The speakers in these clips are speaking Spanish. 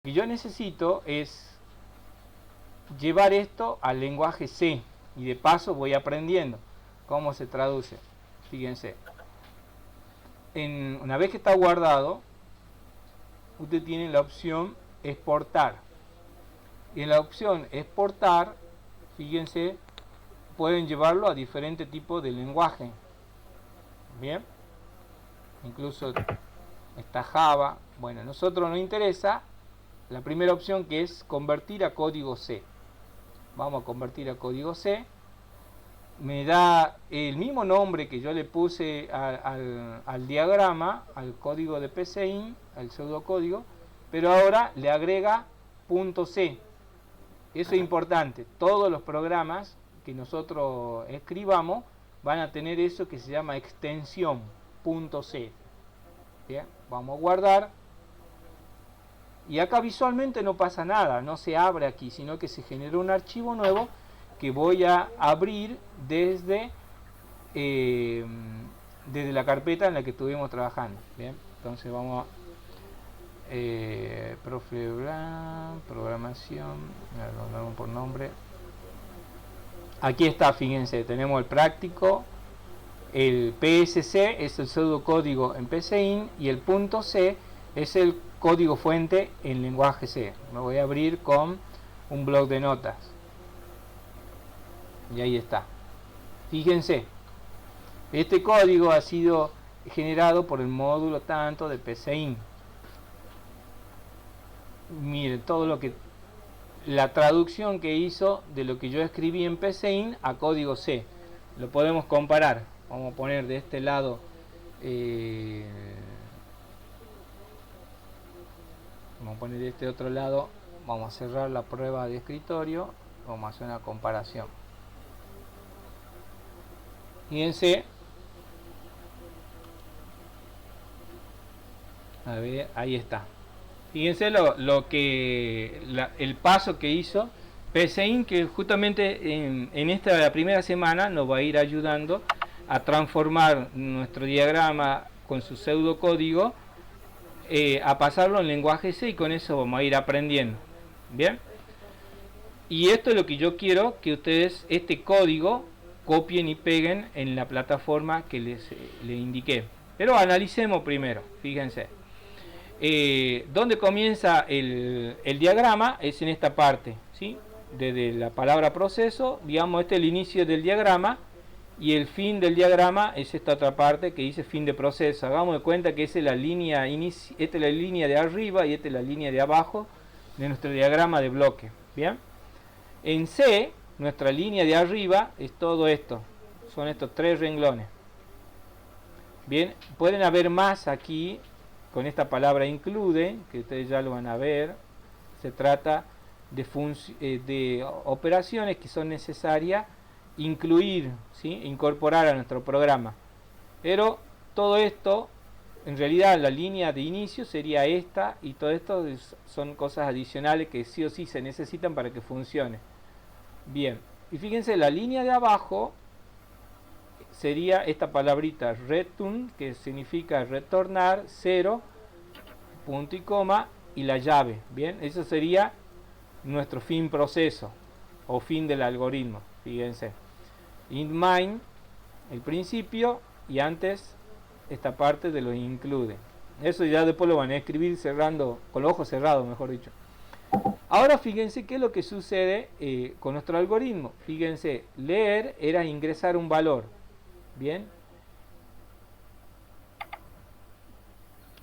Lo que yo necesito es llevar esto al lenguaje C y de paso voy aprendiendo cómo se traduce. Fíjense, una vez que está guardado, usted tiene la opción exportar. Y en la opción exportar, fíjense, pueden llevarlo a diferentes tipos de lenguaje. Bien, incluso está Java. Bueno, a nosotros nos interesa la primera opción, que es convertir a código C. Vamos a convertir a código C. Me da el mismo nombre que yo le puse al diagrama, al código de PCIN, al pseudocódigo, pero ahora le agrega .c. Eso es importante. Todos los programas que nosotros escribamos van a tener eso que se llama extensión .c. Bien, vamos a guardar. Y acá visualmente no pasa nada, no se abre aquí, sino que se generó un archivo nuevo que voy a abrir desde la carpeta en la que estuvimos trabajando. Bien, entonces vamos a programación, lo por nombre. Aquí está, fíjense, tenemos el práctico, el PSC es el pseudocódigo en PCIN y el .c es el código fuente en lenguaje C. Me voy a abrir con un bloc de notas. Y ahí está. Fíjense, este código ha sido generado por el módulo tanto de PCIN. Miren todo lo que la traducción que hizo de lo que yo escribí en PCIN a código C. Lo podemos comparar. Vamos a poner de este lado vamos a poner de este otro lado. Vamos a cerrar la prueba de escritorio. Vamos a hacer una comparación. Fíjense, a ver, ahí está. Fíjense el paso que hizo PCIN, que justamente en esta la primera semana nos va a ir ayudando a transformar nuestro diagrama con su pseudocódigo, a pasarlo en lenguaje C, y con eso vamos a ir aprendiendo. Bien, y esto es lo que yo quiero que ustedes, este código, copien y peguen en la plataforma que les indiqué. Pero analicemos primero. Fíjense, donde comienza el diagrama es en esta parte, ¿sí? Desde la palabra proceso, digamos, este es el inicio del diagrama, y el fin del diagrama es esta otra parte que dice fin de proceso. Hagamos de cuenta que esta es la línea esta es la línea de arriba y esta es la línea de abajo de nuestro diagrama de bloque. Bien, en C, nuestra línea de arriba es todo esto, son estos tres renglones. Bien, pueden haber más aquí con esta palabra include, que ustedes ya lo van a ver. Se trata de operaciones que son necesarias incluir, ¿sí? Incorporar a nuestro programa. Pero todo esto, en realidad la línea de inicio sería esta, y todo esto son cosas adicionales que sí o sí se necesitan para que funcione. Bien, y fíjense, la línea de abajo sería esta palabrita return, que significa retornar, 0, punto y coma, y la llave. Bien, eso sería nuestro fin proceso o fin del algoritmo. Fíjense, in main, el principio, y antes esta parte de los include. Eso ya después lo van a escribir cerrando, con los ojos cerrados, mejor dicho. Ahora fíjense qué es lo que sucede con nuestro algoritmo. Fíjense, leer era ingresar un valor. Bien,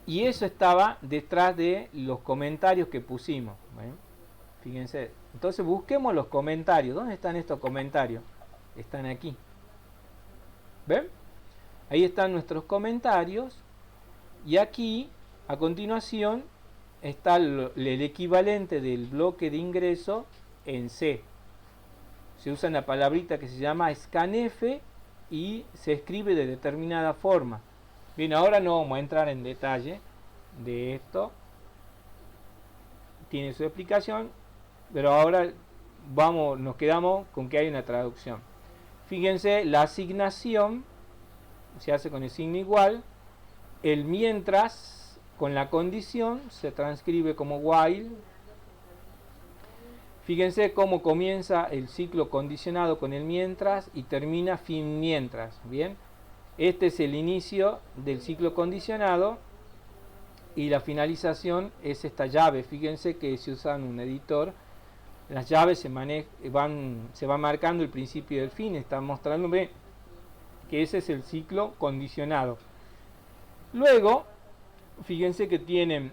y eso estaba detrás de los comentarios que pusimos. Fíjense, entonces busquemos los comentarios. ¿Dónde están estos comentarios? Están aquí. ¿Ven? Ahí están nuestros comentarios, y aquí a continuación está el equivalente del bloque de ingreso en C. Se usa una palabrita que se llama scanf y se escribe de determinada forma. Bien, ahora no vamos a entrar en detalle de esto, tiene su explicación, pero ahora nos quedamos con que hay una traducción. Fíjense, la asignación se hace con el signo igual, el mientras con la condición se transcribe como while. Fíjense cómo comienza el ciclo condicionado con el mientras y termina fin mientras. Bien, este es el inicio del ciclo condicionado y la finalización es esta llave. Fíjense que si usan un editor, las llaves se va marcando el principio y el fin. Está mostrándome que ese es el ciclo condicionado. Luego, fíjense que tienen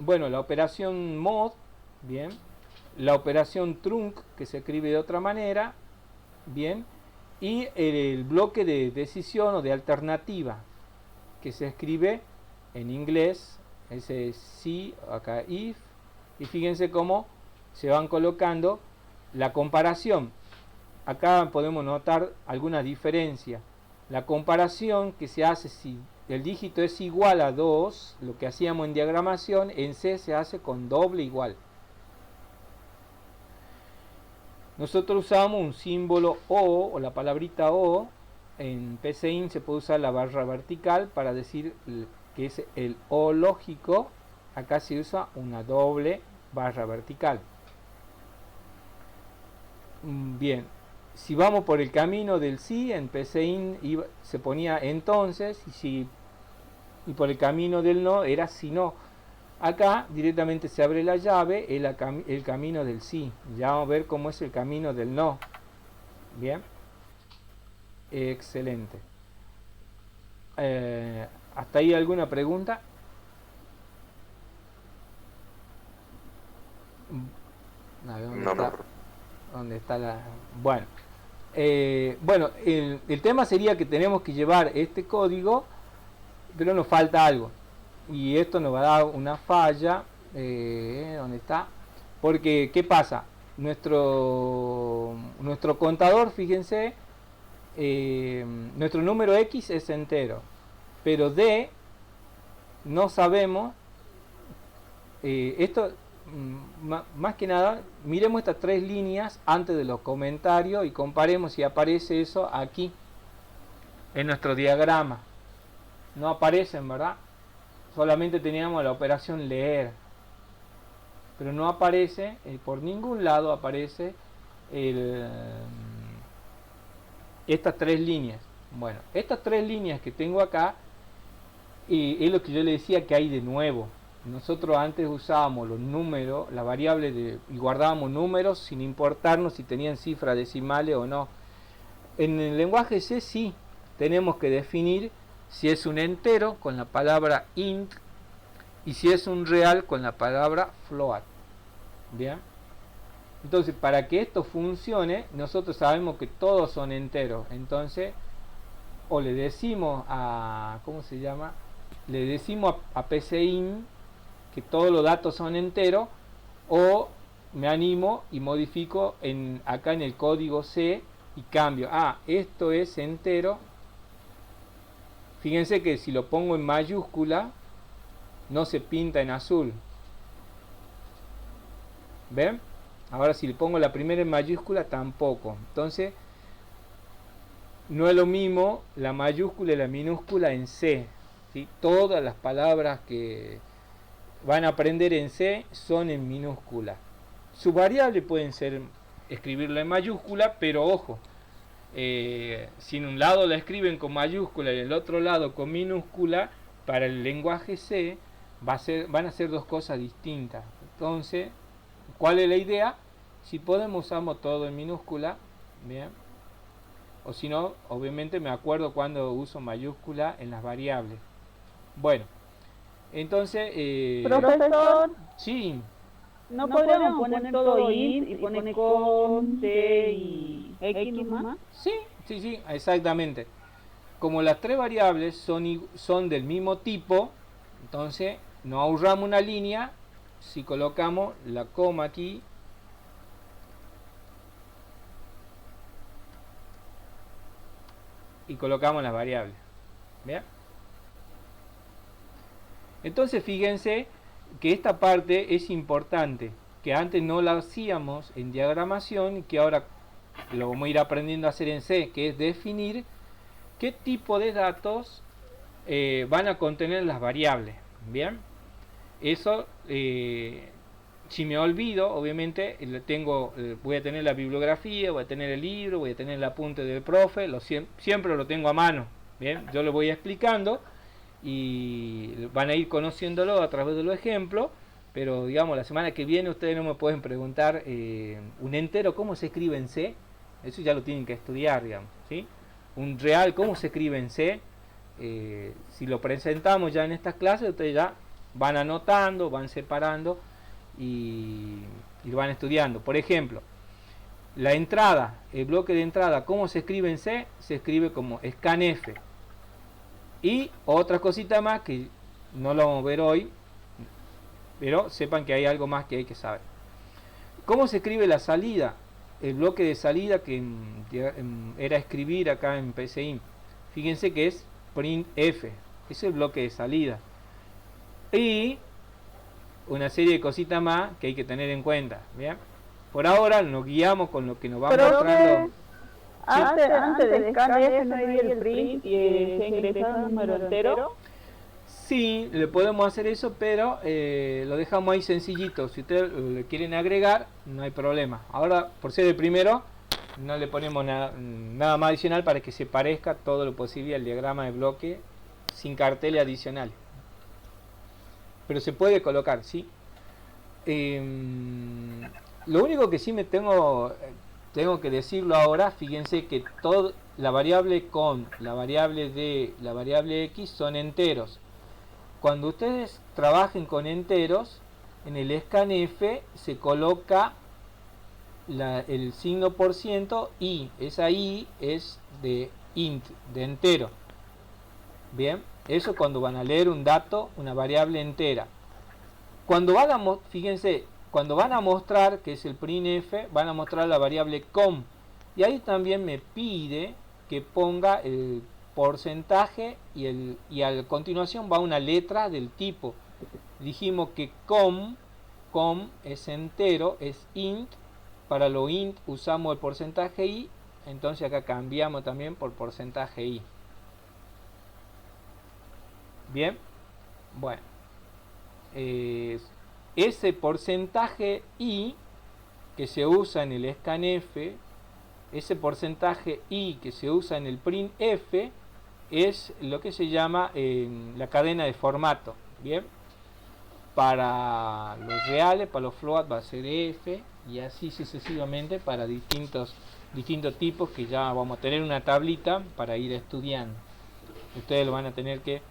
la operación mod, bien, la operación trunc, que se escribe de otra manera, bien, y el bloque de decisión o de alternativa, que se escribe en inglés, ese sí, acá if, y fíjense cómo se van colocando la comparación. Acá podemos notar alguna diferencia. La comparación que se hace si el dígito es igual a 2, lo que hacíamos en diagramación, en C se hace con doble igual. Nosotros usamos un símbolo O la palabrita O. En PCIN se puede usar la barra vertical para decir que es el O lógico. Acá se usa una doble barra vertical. Bien, si vamos por el camino del sí, en PCIN se ponía entonces, y por el camino del no era si no. Acá directamente se abre la llave, el camino del sí. Ya vamos a ver cómo es el camino del no. Bien, excelente. ¿Hasta ahí alguna pregunta? ¿Dónde está la...? Bueno, el tema sería que tenemos que llevar este código, pero nos falta algo. Y esto nos va a dar una falla. ¿Dónde está? Porque, ¿qué pasa? Nuestro contador, fíjense, nuestro número X es entero, pero D no sabemos. Esto, más que nada, miremos estas tres líneas antes de los comentarios y comparemos si aparece eso aquí en nuestro diagrama. No aparecen, ¿verdad? Solamente teníamos la operación leer, pero no aparece, por ningún lado aparece estas tres líneas. Bueno, estas tres líneas que tengo acá es lo que yo le decía que hay de nuevo. Nosotros antes usábamos los números, la variable y guardábamos números sin importarnos si tenían cifras decimales o no. En el lenguaje C sí tenemos que definir si es un entero con la palabra int y si es un real con la palabra float. Bien, entonces para que esto funcione nosotros sabemos que todos son enteros. Entonces o le decimos a le decimos a PCIN que todos los datos son enteros, o me animo y modifico acá en el código C y cambio. Esto es entero. Fíjense que si lo pongo en mayúscula no se pinta en azul. ¿Ven? Ahora si le pongo la primera en mayúscula tampoco. Entonces no es lo mismo la mayúscula y la minúscula en C, ¿sí? Todas las palabras que van a aprender en C son en minúscula. Sus variables pueden ser escribirla en mayúscula, pero ojo, si en un lado la escriben con mayúscula y en el otro lado con minúscula, para el lenguaje C van a ser dos cosas distintas. Entonces, ¿cuál es la idea? Si podemos usamos todo en minúscula, bien, o si no, obviamente me acuerdo cuando uso mayúscula en las variables. Bueno, entonces profesor, sí, ¿no podríamos poner todo int y poner con t y x más? Sí, exactamente. Como las tres variables son del mismo tipo, entonces nos ahorramos una línea si colocamos la coma aquí y colocamos las variables. ¿Bien? Entonces fíjense que esta parte es importante, que antes no la hacíamos en diagramación y que ahora lo vamos a ir aprendiendo a hacer en C, que es definir qué tipo de datos van a contener las variables. Bien, eso, si me olvido, obviamente voy a tener la bibliografía, voy a tener el libro, voy a tener el apunte del profe, siempre lo tengo a mano. Bien, yo lo voy explicando y van a ir conociéndolo a través de los ejemplos, pero digamos la semana que viene ustedes no me pueden preguntar un entero cómo se escribe en C, eso ya lo tienen que estudiar, digamos, ¿sí? Un real cómo se escribe en C, si lo presentamos ya en estas clases, ustedes ya van anotando, van separando y lo van estudiando. Por ejemplo, la entrada, el bloque de entrada, ¿cómo se escribe en C? Se escribe como scanf. Y otra cosita más que no lo vamos a ver hoy, pero sepan que hay algo más que hay que saber. ¿Cómo se escribe la salida? El bloque de salida que era escribir acá en PCInt. Fíjense que es printf, es el bloque de salida. Y una serie de cositas más que hay que tener en cuenta. ¿Bien? Por ahora nos guiamos con lo que nos va mostrando. Antes de scanf no iría el print y se ingresa un número entero. Sí, le podemos hacer eso, pero lo dejamos ahí sencillito. Si ustedes le quieren agregar, no hay problema. Ahora, por ser el primero, no le ponemos nada más adicional para que se parezca todo lo posible al diagrama de bloque sin carteles adicionales. Pero se puede colocar, ¿sí? Lo único que sí tengo que decirlo ahora, fíjense que la variable con, la variable d, la variable x son enteros. Cuando ustedes trabajen con enteros, en el scanf se coloca el signo %, y esa i es de int, de entero. Bien, eso cuando van a leer un dato, una variable entera. Cuando fíjense, cuando van a mostrar, que es el printf, van a mostrar la variable com, y ahí también me pide que ponga el porcentaje y a continuación va una letra del tipo. Dijimos que com es entero, es int. Para lo int usamos el porcentaje i, entonces acá cambiamos también por porcentaje i. Bien, bueno, ese porcentaje i que se usa en el scanf, ese porcentaje i que se usa en el printf, es lo que se llama la cadena de formato. Bien, para los reales, para los float va a ser f, y así sucesivamente para distintos tipos, que ya vamos a tener una tablita para ir estudiando. Ustedes lo van a tener que